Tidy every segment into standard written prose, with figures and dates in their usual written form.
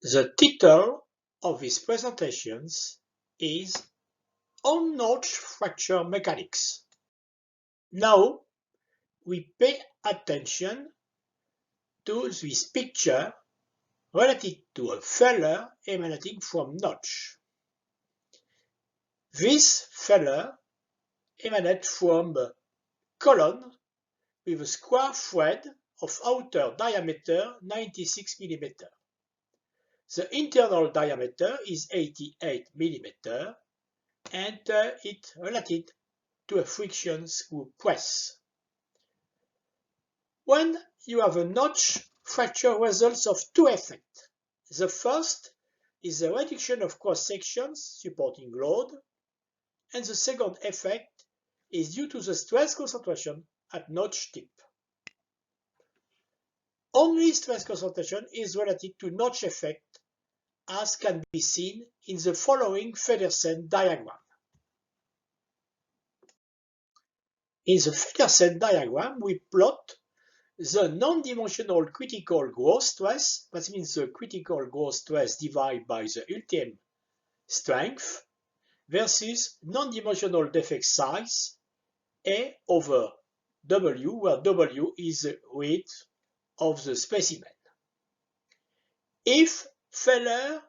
The title of his presentations is On-Notch Fracture Mechanics. Now we pay attention to this picture related to a failure emanating from notch. This failure emanates from a column with a square thread of outer diameter 96 mm. The internal diameter is 88 mm and it related to a friction screw press. When you have a notch fracture results of two effects. The first is the reduction of cross sections supporting load, and the second effect is due to the stress concentration at notch tip. Only stress concentration is related to notch effect, as can be seen in the following Feddersen diagram. In the Feddersen diagram, we plot the non-dimensional critical growth stress, that means the critical growth stress divided by the ultimate strength, versus non-dimensional defect size, A over W, where W is the width of the specimen. If failure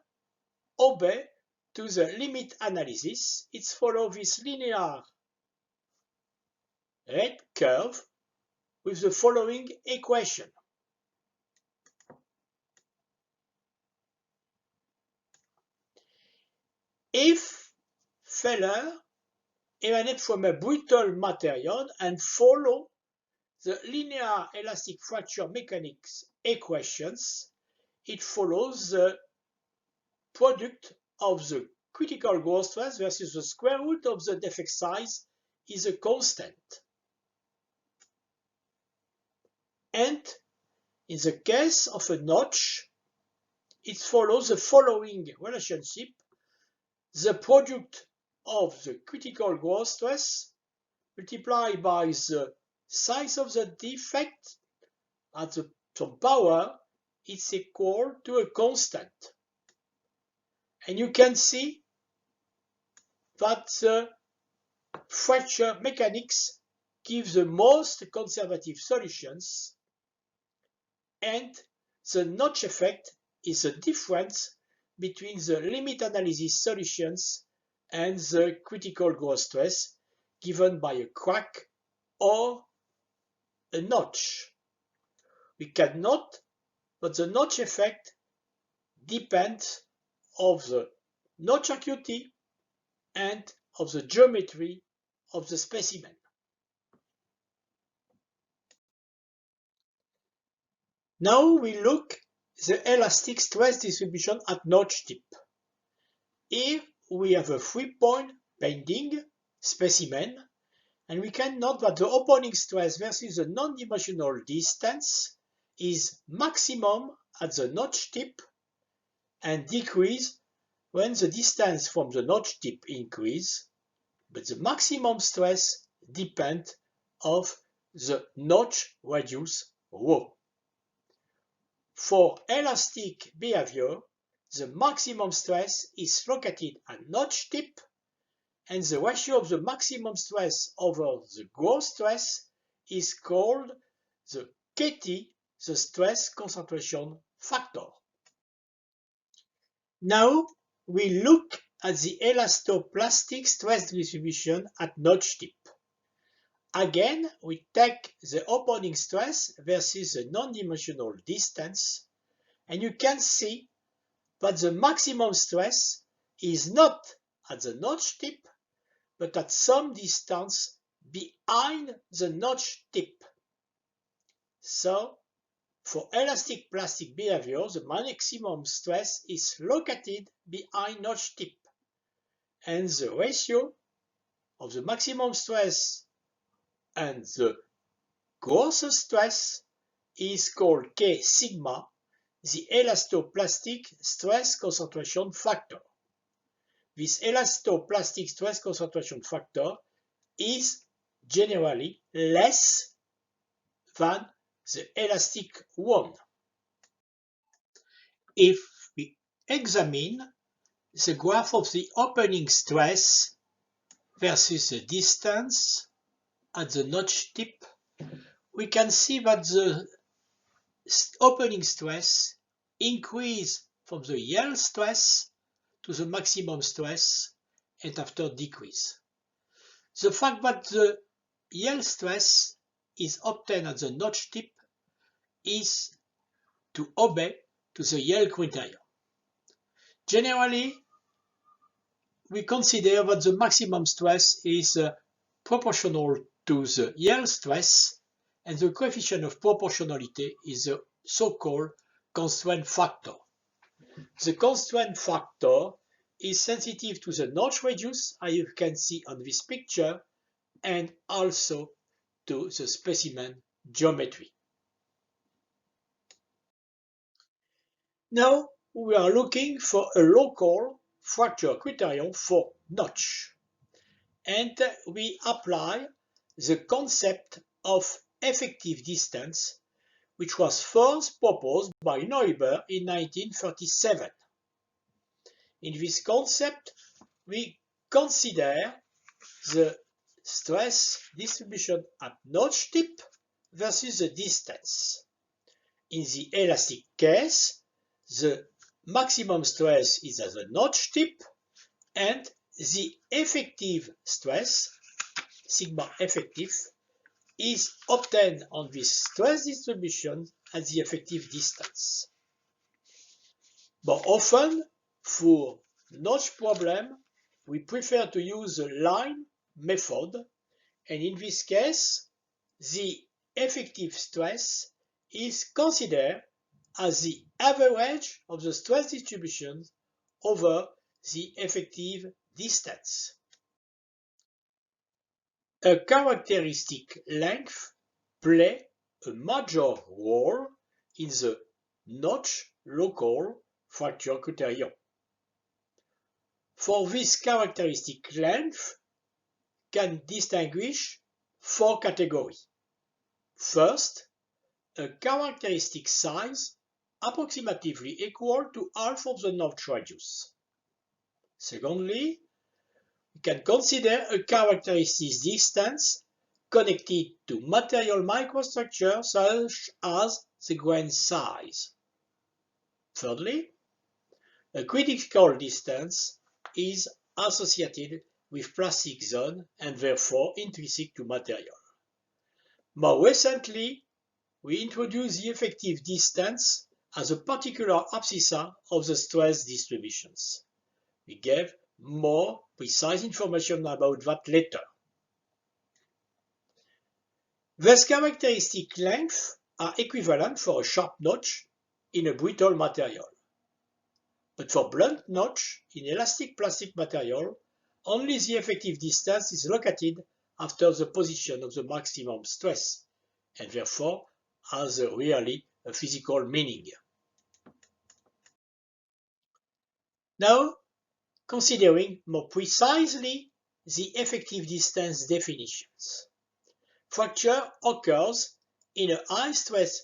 obeys to the limit analysis, it follows this linear red curve with the following equation. If failure emanates from a brittle material and follow the linear elastic fracture mechanics equations, it follows the product of the critical growth stress versus the square root of the defect size is a constant. And in the case of a notch, it follows the following relationship. The product of the critical growth stress multiplied by the size of the defect at some power is equal to a constant. And you can see that the fracture mechanics gives the most conservative solutions, and the notch effect is the difference between the limit analysis solutions and the critical growth stress given by a crack or a notch. We can note that the notch effect depends on the notch acuity and of the geometry of the specimen. Now we look at the elastic stress distribution at notch tip. Here we have a 3-point bending specimen, and we can note that the opening stress versus the non-dimensional distance is maximum at the notch tip and decrease when the distance from the notch tip increase, but the maximum stress depends on the notch radius rho. For elastic behavior, the maximum stress is located at notch tip, and the ratio of the maximum stress over the growth stress is called the KT, the stress concentration factor. Now we look at the elastoplastic stress distribution at notch tip. Again, we take the opening stress versus the non-dimensional distance, and you can see that the maximum stress is not at the notch tip, but at some distance behind the notch tip. So, for elastic plastic behavior, the maximum stress is located behind notch tip, and the ratio of the maximum stress and the growth stress is called K sigma, the elastoplastic stress concentration factor. This elastoplastic stress concentration factor is generally less than the elastic one. If we examine the graph of the opening stress versus the distance at the notch tip, we can see that the opening stress increases from the yield stress to the maximum stress and after decrease. The fact that the yield stress is obtained at the notch tip is to obey to the yield criterion. Generally, we consider that the maximum stress is proportional to the yield stress, and the coefficient of proportionality is the so-called constraint factor. The constraint factor is sensitive to the notch radius, as you can see on this picture, and also to the specimen geometry. Now we are looking for a local fracture criterion for notch, and we apply the concept of effective distance, which was first proposed by Neuber in 1937. In this concept, we consider the stress distribution at notch tip versus the distance. In the elastic case, the maximum stress is at the notch tip, and the effective stress, sigma effective, is obtained on this stress distribution at the effective distance. But often, for notch problem, we prefer to use the line method, and in this case, the effective stress is considered as the average of the stress distribution over the effective distance. A characteristic length plays a major role in the notch local fracture criterion. For this characteristic length can distinguish four categories. First, a characteristic size approximately equal to half of the notch radius. Secondly, we can consider a characteristic distance connected to material microstructure such as the grain size. Thirdly, a critical distance is associated with plastic zone and therefore intrinsic to material. More recently, we introduce the effective distance as a particular abscissa of the stress distributions. We give more precise information about that later. These characteristic lengths are equivalent for a sharp notch in a brittle material. But for blunt notch in elastic plastic material, only the effective distance is located after the position of the maximum stress, and therefore has really a physical meaning. Now, considering more precisely the effective distance definitions. Fracture occurs in a high stress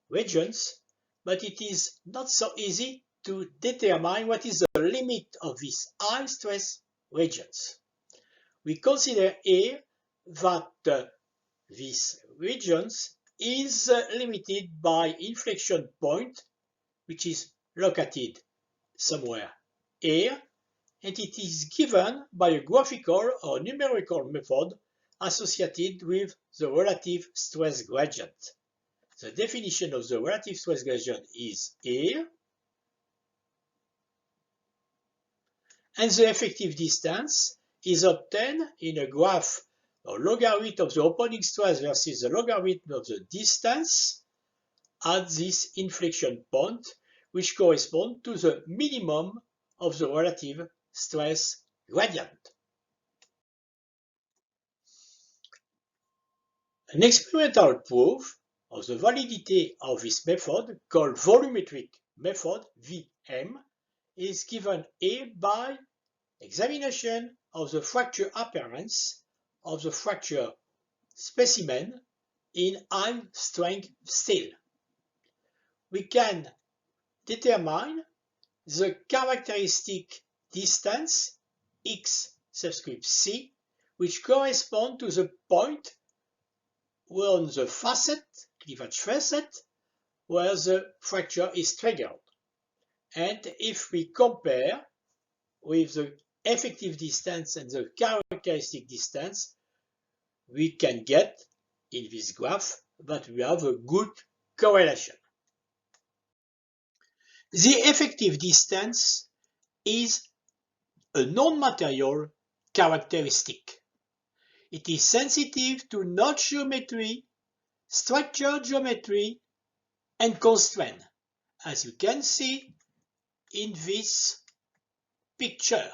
regions, but it is not so easy to determine what is the limit of these high stress regions. We consider here that these regions is limited by inflection point, which is located somewhere here, and it is given by a graphical or numerical method associated with the relative stress gradient. The definition of the relative stress gradient is here, and the effective distance is obtained in a graph or logarithm of the opening stress versus the logarithm of the distance at this inflection point, which corresponds to the minimum of the relative stress gradient. An experimental proof of the validity of this method, called volumetric method, VM, is given here by examination of the fracture appearance of the fracture specimen in high strength steel. We can determine the characteristic distance x subscript c, which correspond to the point on the facet, cleavage facet, where the fracture is triggered. And if we compare with the effective distance and the characteristic distance, we can get in this graph that we have a good correlation. The effective distance is a non-material characteristic. It is sensitive to notch geometry, structure geometry, and constraint, as you can see in this picture,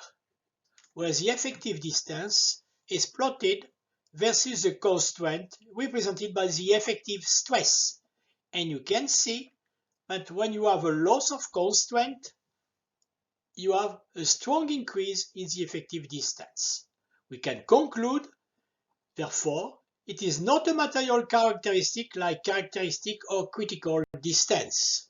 where the effective distance is plotted versus the constraint represented by the effective stress. And you can see that when you have a loss of constraint, you have a strong increase in the effective distance. We can conclude, therefore, it is not a material characteristic like characteristic or critical distance.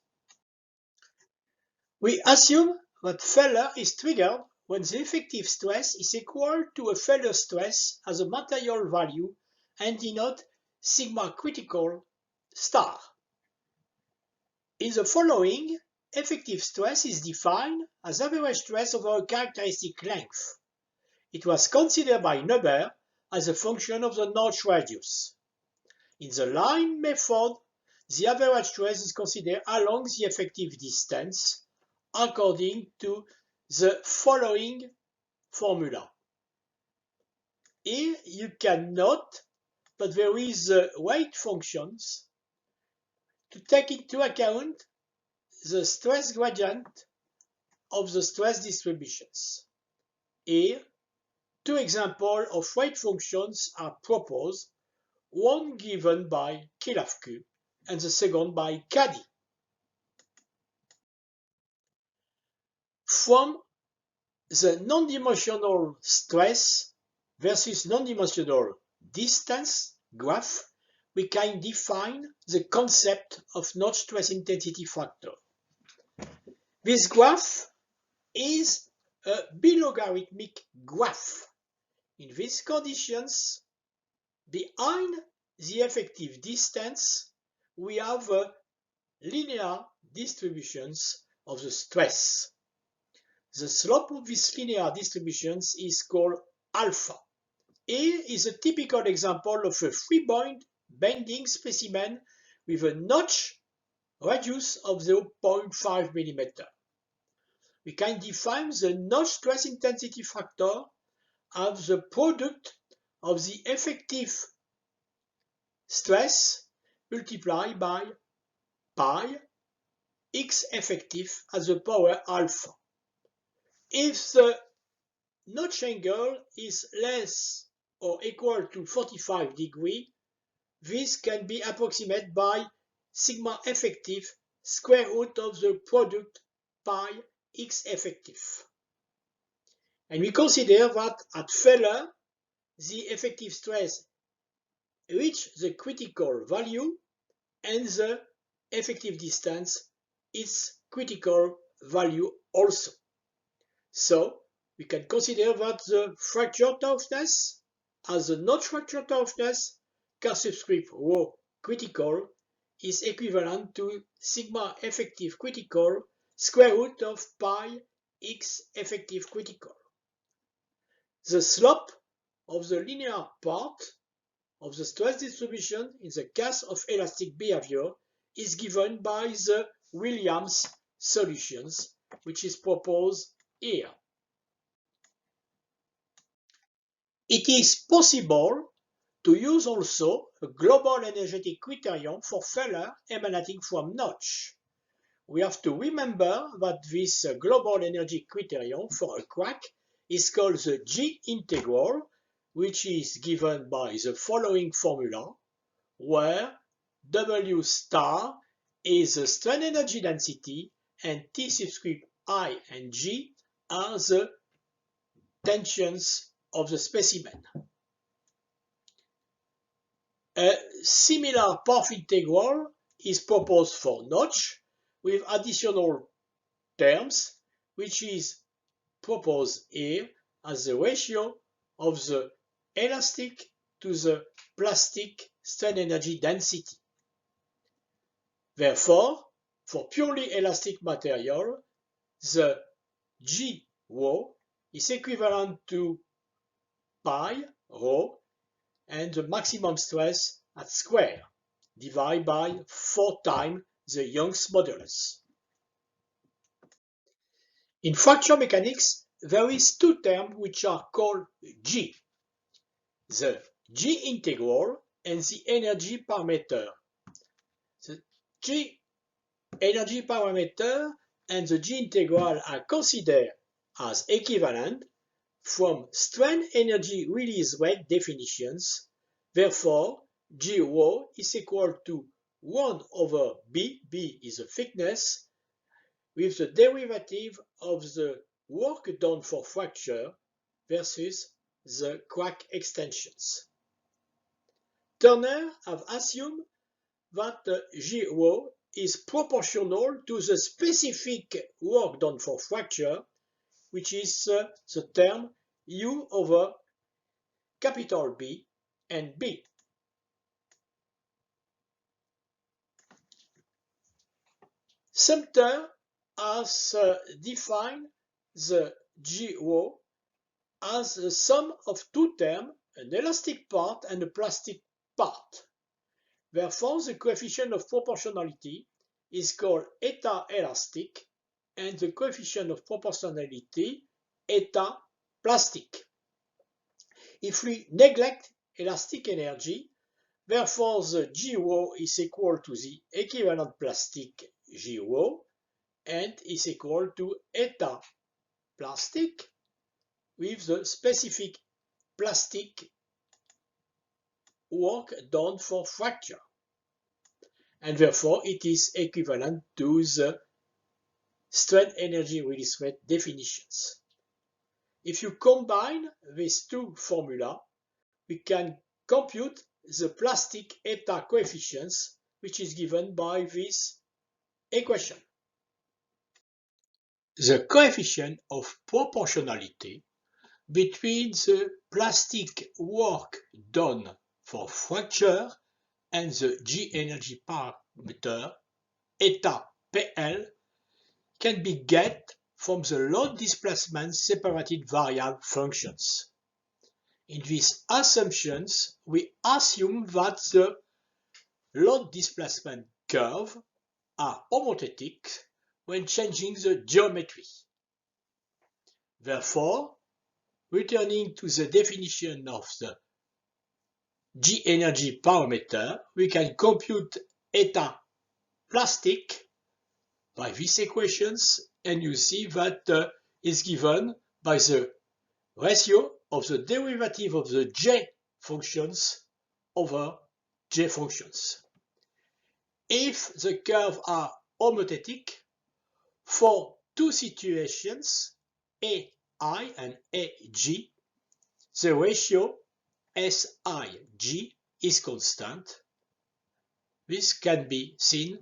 We assume that failure is triggered when the effective stress is equal to a failure stress as a material value and denote sigma critical star. In the following, effective stress is defined as average stress over a characteristic length. It was considered by Neuber as a function of the notch radius. In the line method, the average stress is considered along the effective distance according to the following formula. Here you can note that there is the weight functions to take into account the stress gradient of the stress distributions. Here, two examples of weight functions are proposed, one given by Kilafku and the second by Caddy. From the non-dimensional stress versus non-dimensional distance graph, we can define the concept of notch stress intensity factor. This graph is a bilogarithmic graph. In these conditions, behind the effective distance, we have linear distributions of the stress. The slope of these linear distributions is called alpha. Here is a typical example of a three-point bending specimen with a notch radius of 0.5 mm. We can define the notch stress intensity factor as the product of the effective stress multiplied by pi x effective as the power alpha. If the notch angle is less or equal to 45 degrees, this can be approximated by sigma effective square root of the product pi x effective. And we consider that at failure, the effective stress reaches the critical value and the effective distance is critical value also. So we can consider that the fracture toughness as the notch fracture toughness K subscript rho critical is equivalent to sigma effective critical square root of pi x effective critical. The slope of the linear part of the stress distribution in the case of elastic behavior is given by the Williams solutions, which is proposed here. It is possible to use also a global energetic criterion for failure emanating from notch. We have to remember that this global energy criterion for a crack is called the G integral, which is given by the following formula, where W star is the strain energy density and T subscript I and G are the tensions of the specimen. A similar path integral is proposed for notch with additional terms which is proposed here as the ratio of the elastic to the plastic strain energy density. Therefore, for purely elastic material, the G rho is equivalent to pi rho and the maximum stress at square divided by 4 times the Young's modulus. In fracture mechanics, there is two terms which are called G, the G integral and the energy parameter. The G energy parameter and the G integral are considered as equivalent from strain energy release rate definitions. Therefore, G rho is equal to 1 over B, B is the thickness, with the derivative of the work done for fracture versus the crack extensions. Turner have assumed that G rho is proportional to the specific work done for fracture, which is the term U over capital B and B. Sumter has defined the G rho as the sum of two terms, an elastic part and a plastic part. Therefore, the coefficient of proportionality is called eta elastic and the coefficient of proportionality eta plastic. If we neglect elastic energy, therefore the G rho is equal to the equivalent plastic G rho and is equal to eta plastic with the specific plastic work done for fracture. And therefore it is equivalent to the strain energy release rate definitions. If you combine these two formula, we can compute the plastic eta coefficients, which is given by this equation. The coefficient of proportionality between the plastic work done for fracture and the G energy parameter eta PL can be get from the load displacement separated variable functions. In these assumptions, we assume that the load displacement curve are homothetic when changing the geometry. Therefore, returning to the definition of the G energy parameter, we can compute eta plastic by these equations, and you see that is given by the ratio of the derivative of the J functions over J functions. If the curves are homothetic, for two situations, AI and AG, the ratio SIG is constant. This can be seen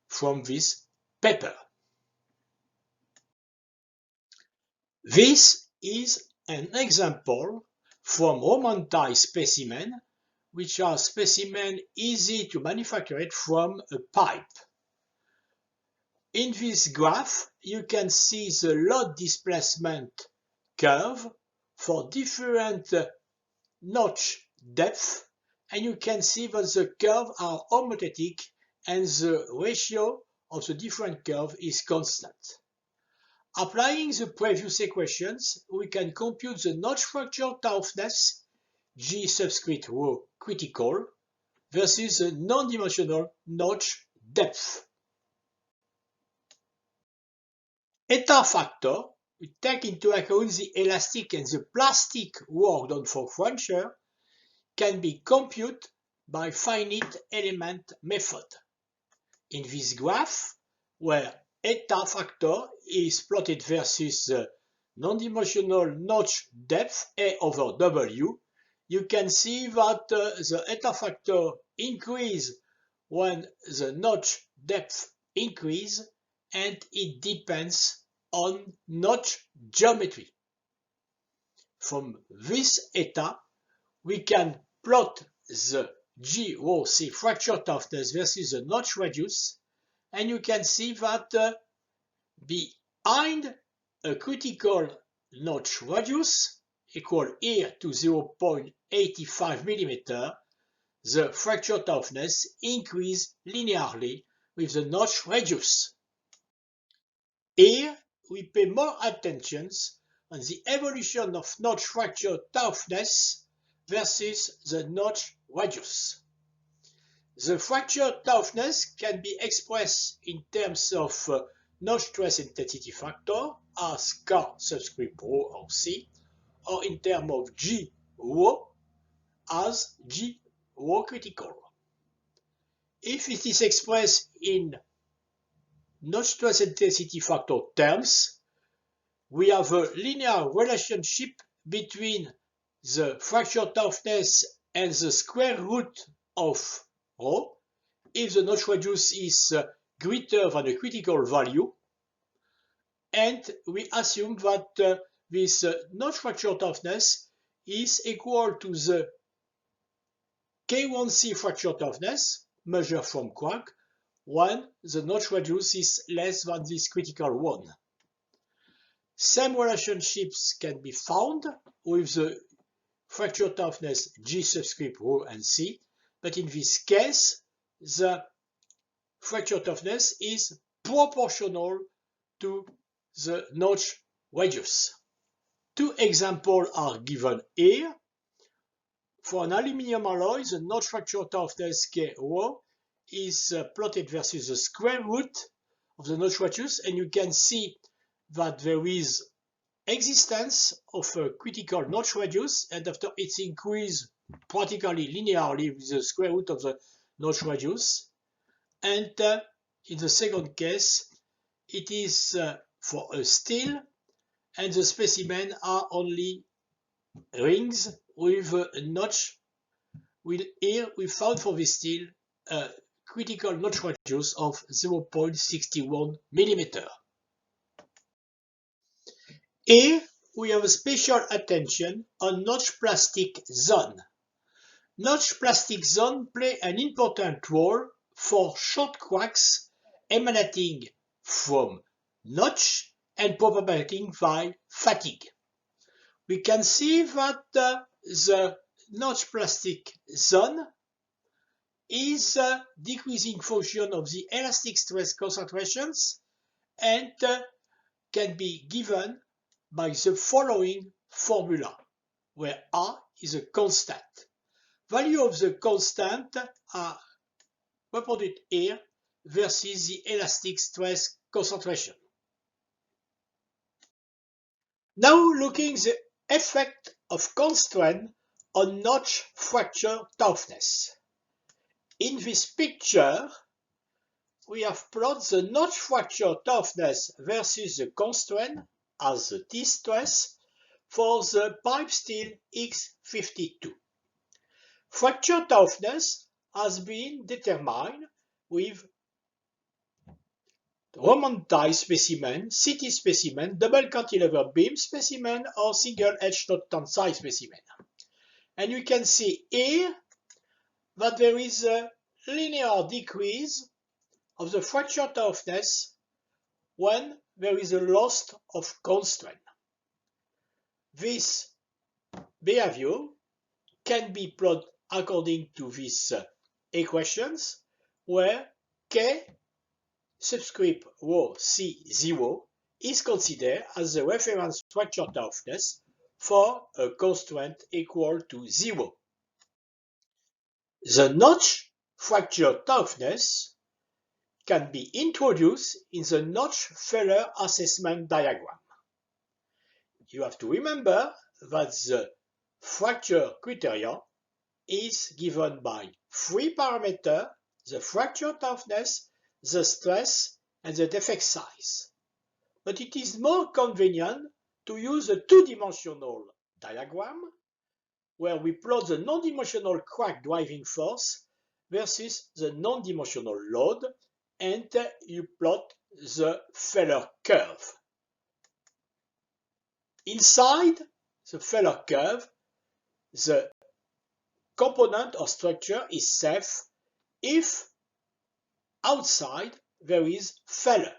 from this paper. This is an example from Roman tie specimen, which are specimens easy to manufacture from a pipe. In this graph, you can see the load displacement curve for different notch depth, and you can see that the curves are homothetic and the ratio of the different curves is constant. Applying the previous equations, we can compute the notch fracture toughness, G subscript rho critical, versus the non-dimensional notch depth. Eta factor, we take into account the elastic and the plastic work done for fracture, can be computed by finite element method. In this graph, where eta factor is plotted versus the non-dimensional notch depth A over W, you can see that the eta factor increases when the notch depth increases, and it depends on notch geometry. From this data, we can plot the GOC fracture toughness versus the notch radius, and you can see that behind a critical notch radius equal here to 0.85 mm, the fracture toughness increases linearly with the notch radius. Here we pay more attention on the evolution of notch fracture toughness versus the notch radius. The fracture toughness can be expressed in terms of notch stress intensity factor as K subscript rho or C, or in terms of G rho as G rho critical. If it is expressed in notch stress intensity factor terms, we have a linear relationship between the fracture toughness and the square root of rho if the notch radius is greater than a critical value, and we assume that this notch fracture toughness is equal to the K1C fracture toughness measured from crack when the notch radius is less than this critical one. Same relationships can be found with the fracture toughness G subscript rho and C, but in this case, the fracture toughness is proportional to the notch radius. Two examples are given here. For an aluminium alloy, the notch fracture toughness K rho is plotted versus the square root of the notch radius, and you can see that there is existence of a critical notch radius, and after its increase practically linearly with the square root of the notch radius. And in the second case, it is for a steel, and the specimen are only rings with a notch. Here we found for this steel a critical notch radius of 0.61 mm. Here we have a special attention on notch plastic zone. Notch plastic zone play an important role for short cracks emanating from notch and propagating by fatigue. We can see that the notch plastic zone is a decreasing function of the elastic stress concentrations and can be given by the following formula, where A is a constant. Value of the constant are reported here versus the elastic stress concentration. Now looking at the effect of constraint on notch fracture toughness. In this picture, we have plotted the notch fracture toughness versus the constraint as the T-stress for the pipe steel X52. Fracture toughness has been determined with Roman-die specimen, CT specimen, double cantilever beam specimen, or single edge not tensile specimen. And you can see here that there is a linear decrease of the fracture toughness when there is a loss of constraint. This behavior can be plotted according to these equations, where K subscript rho C0 is considered as the reference fracture toughness for a constraint equal to 0. The notch fracture toughness can be introduced in the notch failure assessment diagram. You have to remember that the fracture criteria is given by 3 parameters: the fracture toughness, the stress, and the defect size. But it is more convenient to use a 2-dimensional diagram where we plot the non-dimensional crack driving force versus the non-dimensional load, and you plot the failure curve. Inside the failure curve, the component or structure is safe if outside there is failure.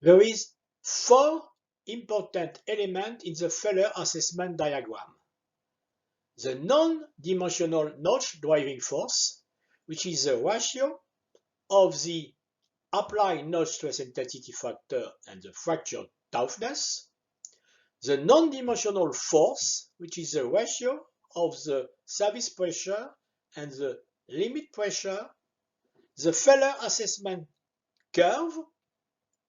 There is 4 important elements in the failure assessment diagram. The non-dimensional notch driving force, which is the ratio of the applied notch stress intensity factor and the fracture toughness. The non-dimensional force, which is the ratio of the service pressure and the limit pressure. The failure assessment curve,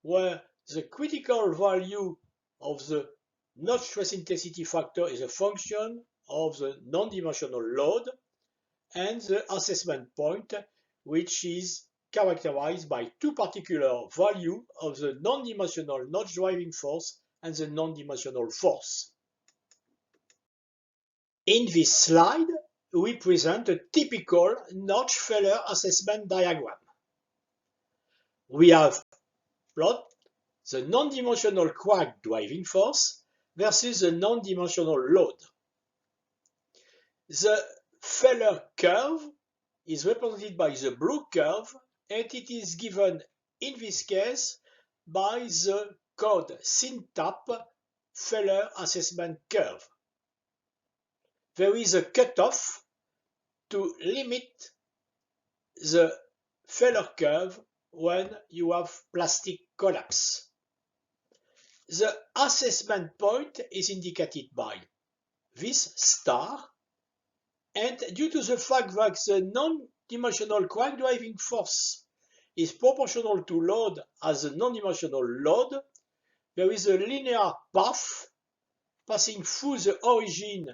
where the critical value of the notch stress intensity factor is a function of the non-dimensional load, and the assessment point, which is characterized by 2 particular values of the non-dimensional notch driving force and the non-dimensional force. In this slide, we present a typical notch failure assessment diagram. We have plot the non-dimensional crack driving force versus the non-dimensional load. The failure curve is represented by the blue curve, and it is given in this case by the code SYNTAP failure assessment curve. There is a cutoff to limit the failure curve when you have plastic collapse. The assessment point is indicated by this star, and due to the fact that the non-dimensional crack driving force is proportional to load as a non-dimensional load, there is a linear path passing through the origin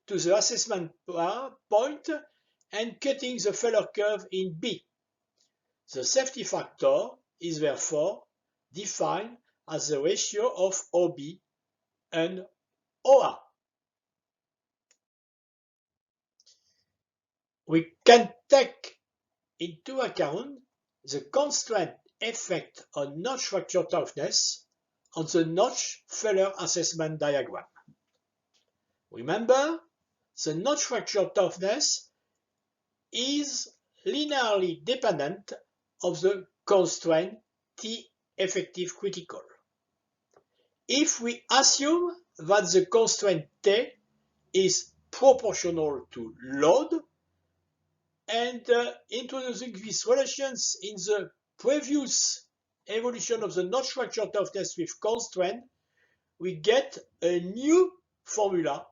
to the assessment point and cutting the failure curve in B. The safety factor is therefore defined as the ratio of OB and OA. We can take into account the constraint effect on notch fracture toughness on the notch failure assessment diagram. Remember, the notch fracture toughness is linearly dependent of the constraint T effective critical. If we assume that the constraint T is proportional to load, and introducing these relations in the previous evolution of the notch fracture toughness with constraint, we get a new formula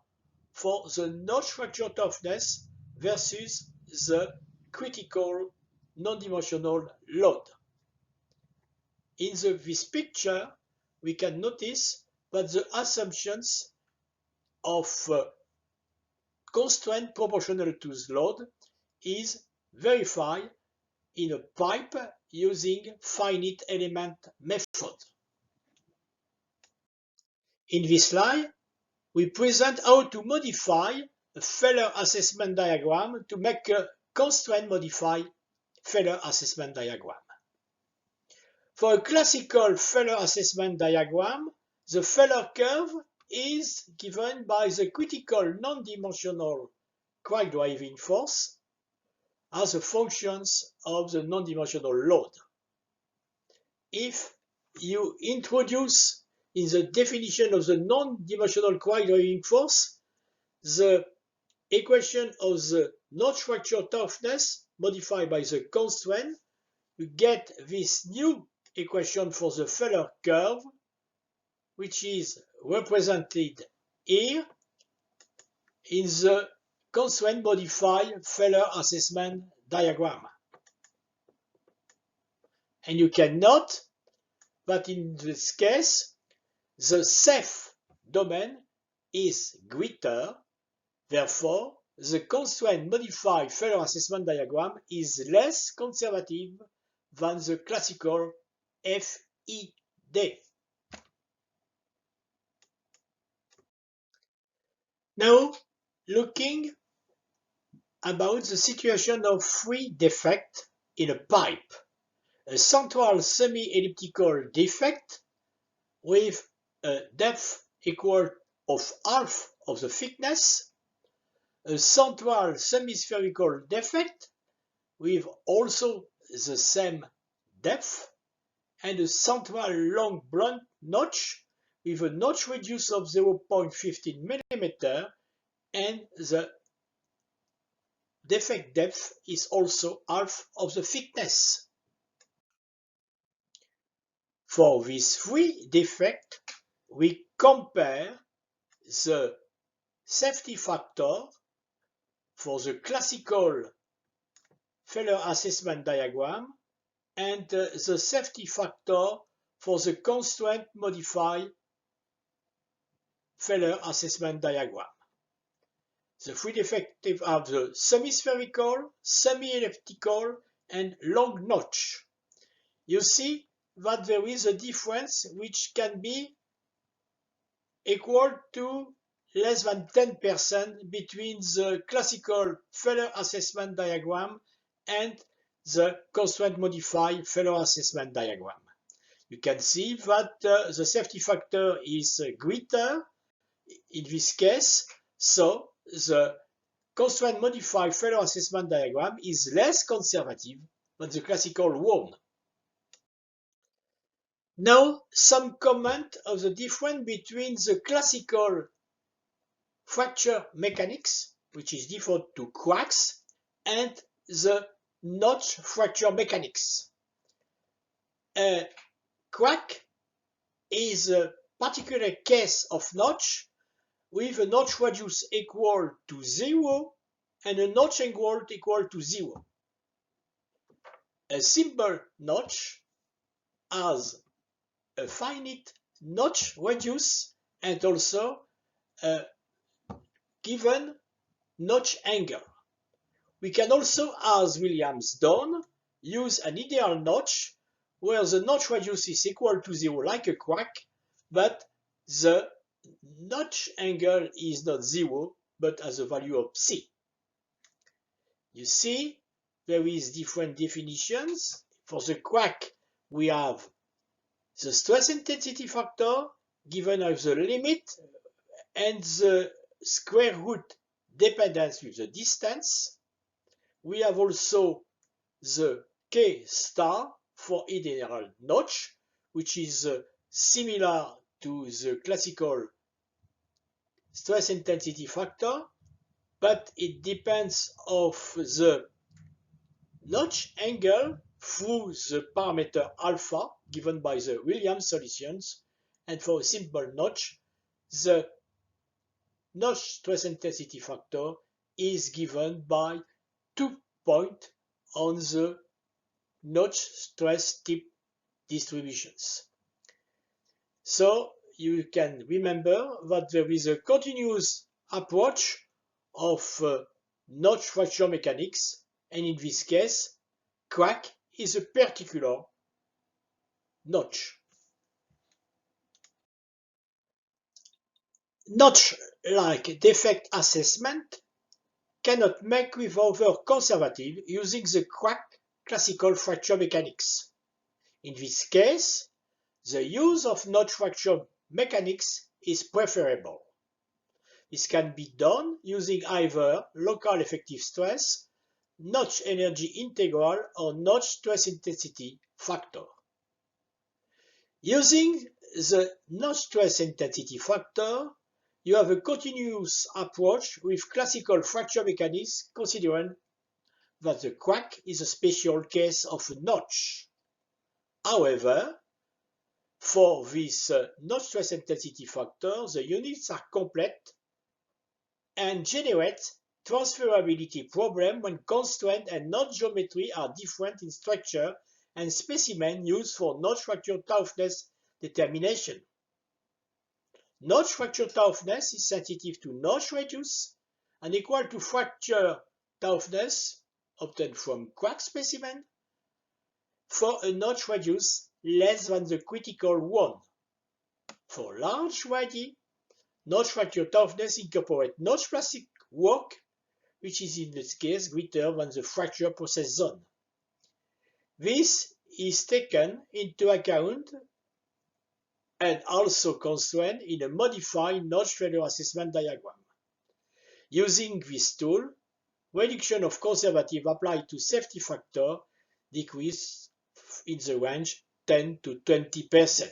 for the notch fracture toughness versus the critical non-dimensional load. In this picture, we can notice that the assumptions of constraint proportional to the load is verified in a pipe using finite element method. In this slide, we present how to modify a failure assessment diagram to make a constraint modified failure assessment diagram. For a classical failure assessment diagram, the failure curve is given by the critical non-dimensional crack driving force as a function of the non-dimensional load. If you introduce in the definition of the non-dimensional crack driving force the equation of the notch fracture toughness modified by the constraint, you get this new equation for the failure curve, which is represented here in the constraint modified failure assessment diagram. And you can note that in this case, the safe domain is greater. Therefore, the constraint modified failure assessment diagram is less conservative than the classical FED. Now, looking about the situation of free defect in a pipe. A central semi-elliptical defect with a depth equal of half of the thickness, a central semi-spherical defect with also the same depth, and a central long blunt notch with a notch radius of 0.15 mm, and the defect depth is also half of the thickness. For these three defects, we compare the safety factor for the classical failure assessment diagram and the safety factor for the constraint modified failure assessment diagram. The three defects are the semi-spherical, semi-elliptical, and long notch. You see that there is a difference which can be equal to less than 10% between the classical failure assessment diagram and the constraint modified failure assessment diagram. You can see that the safety factor is greater in this case, so the constraint modified failure assessment diagram is less conservative than the classical one. Now, some comment of the difference between the classical fracture mechanics, which is default to cracks, and the notch fracture mechanics. A crack is a particular case of notch with a notch radius equal to 0 and a notch angle equal to 0. A simple notch has a finite notch radius and also a given notch angle. We can also, as Williams done, use an ideal notch where the notch radius is equal to 0 like a crack, but the notch angle is not 0 but as a value of C. You see there is different definitions. For the crack we have the stress intensity factor given as the limit and the square root dependence with the distance. We have also the K star for ideal notch, which is similar to the classical stress intensity factor, but it depends on the notch angle through the parameter alpha given by the Williams solutions, and for a simple notch, the notch stress intensity factor is given by 2 points on the notch stress tip distributions. So you can remember that there is a continuous approach of notch fracture mechanics, and in this case, crack is a particular notch. Notch-like defect assessment cannot make with over conservative using the crack classical fracture mechanics. In this case, the use of notch fracture mechanics is preferable. This can be done using either local effective stress, notch energy integral, or notch stress intensity factor. Using the notch stress intensity factor, you have a continuous approach with classical fracture mechanics, considering that the crack is a special case of a notch. However, for this notch stress intensity factor, the units are complete and generate transferability problem when constraint and notch geometry are different in structure and specimen used for notch fracture toughness determination. Notch fracture toughness is sensitive to notch radius and equal to fracture toughness obtained from crack specimen for a notch radius less than the critical one. For large YD, notch fracture toughness incorporates notch plastic work, which is in this case greater than the fracture process zone. This is taken into account and also constrained in a modified notch failure assessment diagram. Using this tool, reduction of conservative applied to safety factor decrease in the range 10 to 20%.